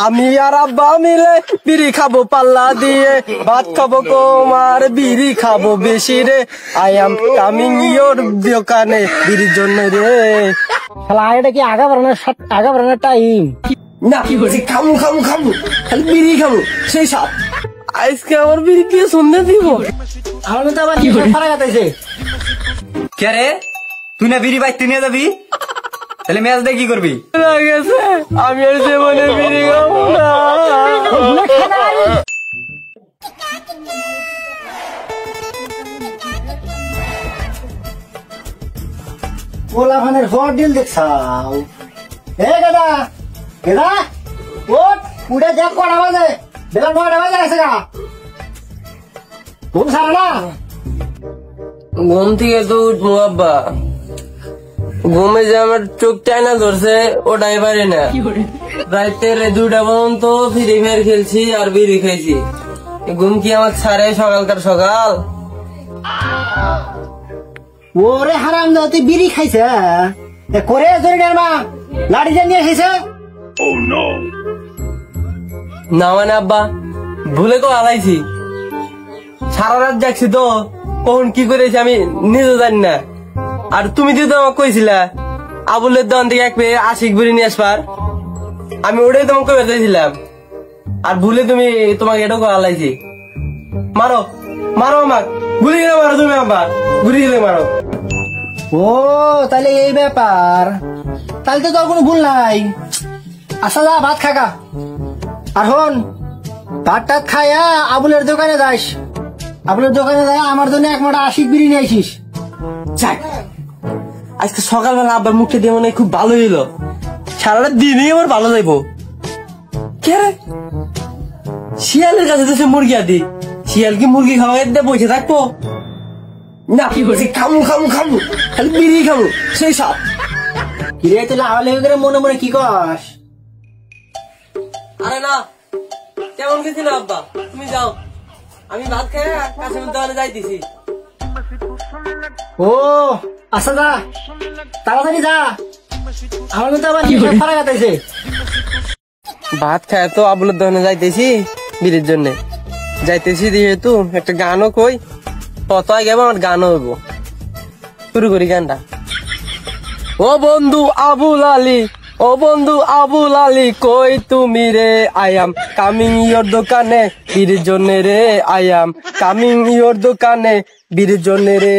আমি আর আব্বা মিলে বিড়ি খাবো পাল্লা দিয়ে, ভাত খাবো কম আর বিড়ি খাবো বেশি রে। আই এম কামিং ইয়োর দোকানে বিড়ির জন্য রে। শালা এটা কি আগা বাড়ানোর টাইম না খামু খামু খামু খালি বিড়ি খাবো সেই সাপ। আজকে আমার বিড়ি দিয়ে সন্ধ্যা দিব। আমার তো আবার কি ফারা গাতাইছে। কে রে তুই না বিড়ি বাইতে নিয়ে যাবি, তাহলে ম্যাচ দিয়ে কি করবি? লাগেছে আমি আর জীবনে বিড়ি খাবো না। ওলা ভানের হট ডিল দেখছাও। এ দাদা দাদা ওট উড়ে যা কড়া বাজে বেলা 9টা বাজে আছে গা। ঘুম সারা না? ঘুম থেকে তো উঠবো আব্বা, ঘুমে যে আমার চোখ টাইনা ধরছে ওটাই পারি না। রাতের 2টা পর্যন্ত ফ্রি ফায়ার খেলছি আর বিড়ি খাইছি। ঘুম কি আমার ছাড়ে সকালকার সকাল? ওরে হারাম দাও তুই বিড়ি খাইছে করে জরি মা লাড়ি যে নিয়ে খাইছে। না মানে আব্বা ভুলে তো হারাইছি, সারা রাত যাচ্ছি তো কখন কি করেছি আমি নিজে জানি না। আর তুমি তো আমাকে কইছিলা আবুলের দোকান থেকে এক পেয়ে আশিক বিড়ি নিয়ে আসবার, আমি ওটাই তোমাকে কবে চাইছিলাম। আর ভুলে তুমি তোমাকে এটাও হারাইছি। মারো মারো আমাক, গুলি গেলে মারো তুমি আব্বা, গুলি গেলে মারো। ও তাহলে এই ব্যাপার, তাহলে তো তোর কোনো ভুল নাই। আচ্ছা যা ভাত খাকা, আর হন ভাত টাত খাইয়া আবুলের দোকানে যাস। আবুলের দোকানে যাই আমার জন্য এক মোটা আশিক বিড়ি নিয়ে আসিস। যাক আজকে সকালবেলা আব্বার মুখটা দিয়ে মনে হয় খুব ভালো হইলো, সারাটা দিনই আমার ভালো যাইবো। কে রে শিয়ালের কাছে তো সে মুরগি আদি, শিয়াল কি মুরগি খাওয়া দিয়ে বসে থাকবো না? খামু খামু খামু খালি বিড়ি খাবো সেই সব। কিরে তুই লাভালে করে মনে মনে কি কস? আরে না কেমন গেছিল আব্বা, তুমি যাও, আমি ভাত খেয়ে কাশিমের দোকানে যাইতেছি। ও আচ্ছা যা তাড়াতাড়ি যা, আমার কিন্তু আবার ফারা গাতাইছে। ভাত খায় তো আবুলের দোকানে যাইতেছি বিড়ির জন্য যাইতেছি, যেহেতু একটা গানও কই কত আগে আমার গানও হইব। শুরু করি গানটা। ও বন্ধু আবুল আলী, ও বন্ধু আবুল আলী কই তুমি রে, আই এম কামিং ইয়োর দোকানে বিড়ির জন্য রে, আই এম কামিং ইয়োর দোকানে বিড়ির জন্য রে।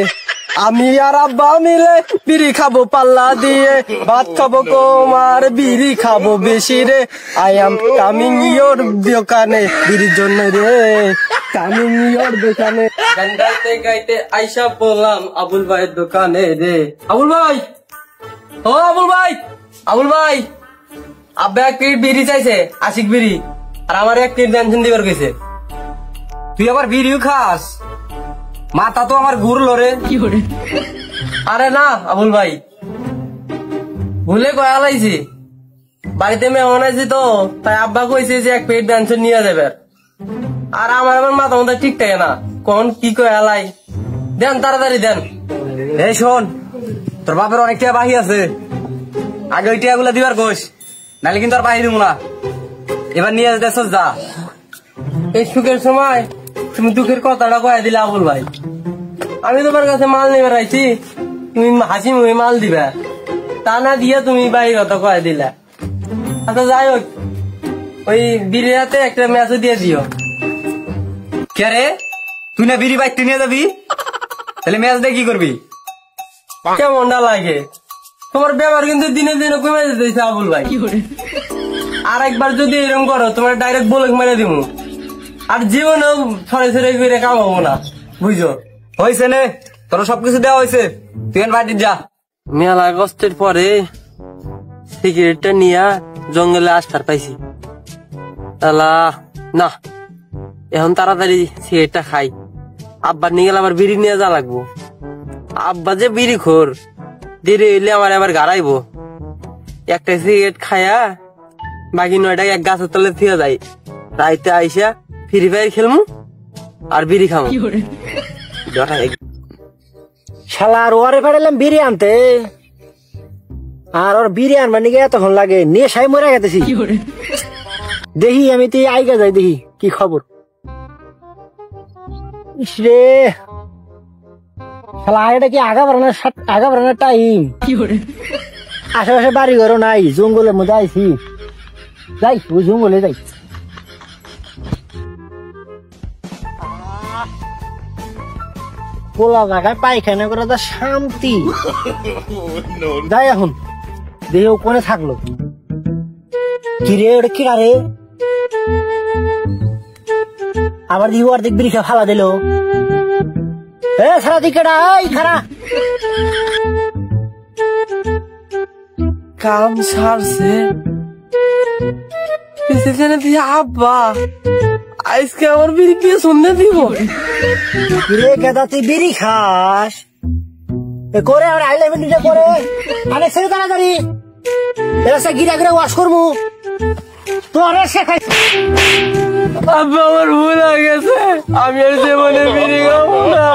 আমি আর আব্বা মিলে বিড়ি খাবো পাল্লা দিয়ে, ভাত খাবো কম আর বিড়ি খাবো বেশি রে। আই এম কামিং ইয়োর দোকানে বিড়ির জন্য রে, কামিং ইয়োর দোকানে। গান গাইতে গাইতে আইসা পড়লাম আবুল ভাইয়ের দোকানে রে। আবুল ভাই, ও আবুল ভাই, আবুল ভাই আব্বা এক প্লেট বিড়ি চাইছে, আশিক বিড়ি, আর আমার এক প্লেট টেনশন দিবার গেছে। তুই আবার বিড়িও খাস? মাথা তো আমার ঘুরলো রে। আরে না আবুল ভাই ভুলে কয়া লাইছি, বাড়িতে মেহমান আছি তো তাই আব্বা কইছে যে এক প্লেট টেনশন নিয়ে যাবে। আর আমার মাথা মধ্যে ঠিক থাকে না, কোন কি কয়া লাই। দেন তাড়াতাড়ি দেন। এই শোন, তোর বাপের অনেক টাকা বাহি আছে, আগে ওই টাকাগুলো দিবার কোষ, নাহলে কিন্তু আর বাহি দিব না। এবার নিয়ে যেতে যা। এই সুখের সময় তুমি দুঃখের কথাটা কয়ে দিলে আবুল ভাই। আমি তোমার কাছে মাল নিবে রাইছি, তুমি হাসি মুখে মাল দিবা, তা না দিয়ে তুমি বাড়ির কথা কয়ে দিলা। আচ্ছা যাই হোক, ওই বিড়ির হাতে একটা ম্যাচও দিয়ে দিও। কে রে তুই না বিড়ি বাইতে নিয়ে যাবি, তাহলে ম্যাচ দিয়ে কি করবি? কেমনটা লাগে তোমার ব্যবহার কিন্তু দিনে দিনে কমে যেতেছে আবুল ভাই। আর একবার যদি এরকম করো তোমার ডাইরেক্ট বলক মেরে দিব, আর জীবনেও ছড়ে ছড়ে করে কামাবো না, বুঝছো? হয়েছে নে, তোর সবকিছু দেওয়া হয়েছে, তুই বাড়ি যা। মেলা কষ্টের পরে সিগারেটটা নিয়ে জঙ্গলে আসতে পাইছি। না এখন তাড়াতাড়ি সিগারেটটা খাই, আব্বার নিয়ে গেলে আবার বিড়ি নিয়ে যা লাগবো। আব্বা যে বিড়ি খোর, দেরি হইলে আমার আবার গাড়াইবো। একটা সিগারেট খায়া বাকি 9টা এক গাছের তলে থিয়ে যাই, রাইতে আইসা ফ্রি ফায়ার খেলমু আর বিড়ি খামু। শালা আর ওয়ারে পাঠালাম বিড়ি আনতে, আর ওর বিড়ি আনবার নিয়ে এতক্ষণ লাগে, নিয়ে সাই মরে গেতেছি। দেখি আমি তুই আইগা যাই দেখি কি খবর। ইস রে শালা এটা কি আগা বাড়ানোর টাইম। আশেপাশে বাড়ি ঘরও নাই, জঙ্গলের মধ্যে আইছি। যাই ওই জঙ্গলে যাই। পোলা জায়গায় পায়খানা করে তো শান্তি। যাই এখন দেখি ও কোনে থাকলো। কিরে ওটা কিরা রে? আবার দিও আর দেখ বিড়ি ফালা দিল। এ সারা দিকেটা এই খারা কাম সারছে দিয়ে আব্বা আজকে আমার বিড়ি দিয়ে শুনতে দিব। কিরে গেদা তুই বিড়ি খাস? এ করে আর আইলে মিনিটে করে অনেক ছেলে তাড়াতাড়ি এরা গিরা গিরা ওয়াশ করবো তো অনেক শেখাই। আব্বা আমার ভুল হয়ে গেছে, আমি আর জীবনে বিড়ি খাবো না।